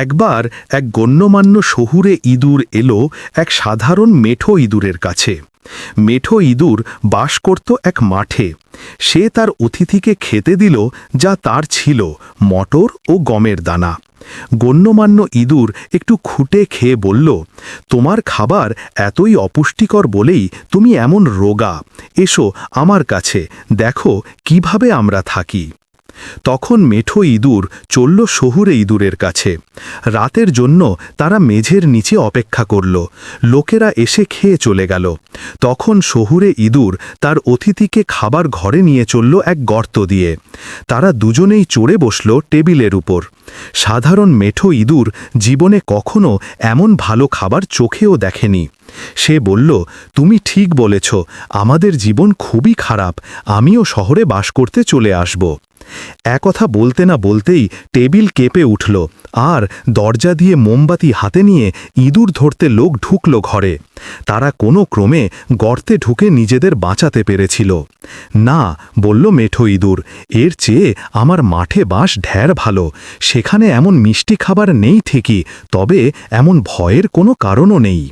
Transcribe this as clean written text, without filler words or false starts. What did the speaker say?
একবার এক গণ্যমান্য শহুরে ইঁদুর এলো এক সাধারণ মেঠো ইঁদুরের কাছে। মেঠো ইঁদুর বাস করত এক মাঠে। সে তার অতিথিকে খেতে দিল যা তার ছিল মটর ও গমের দানা। গণ্যমান্য ইঁদুর একটু খুঁটে খেয়ে বলল, তোমার খাবার এতই অপুষ্টিকর বলেই তুমি এমন রোগা। এসো আমার কাছে, দেখো কিভাবে আমরা থাকি। তখন মেঠো ইঁদুর চলল শহুরে ইঁদুরের কাছে। রাতের জন্য তারা মেঝের নিচে অপেক্ষা করল। লোকেরা এসে খেয়ে চলে গেল। তখন শহুরে ইঁদুর তার অতিথিকে খাবার ঘরে নিয়ে চলল এক গর্ত দিয়ে। তারা দুজনেই চড়ে বসল টেবিলের উপর। সাধারণ মেঠো ইঁদুর জীবনে কখনো এমন ভালো খাবার চোখেও দেখেনি। সে বলল, তুমি ঠিক বলেছ, আমাদের জীবন খুবই খারাপ, আমিও শহরে বাস করতে চলে আসব। একথা বলতে না বলতেই টেবিল কেঁপে উঠল, আর দরজা দিয়ে মোমবাতি হাতে নিয়ে ইঁদুর ধরতে লোক ঢুকল ঘরে। তারা কোনো ক্রমে গর্তে ঢুকে নিজেদের বাঁচাতে পেরেছিল। না, বলল মেঠো ইঁদুর, এর চেয়ে আমার মাঠে বাস ঢের ভালো। সেখানে এমন মিষ্টি খাবার নেই ঠিকই, তবে এমন ভয়ের কোনো কারণও নেই।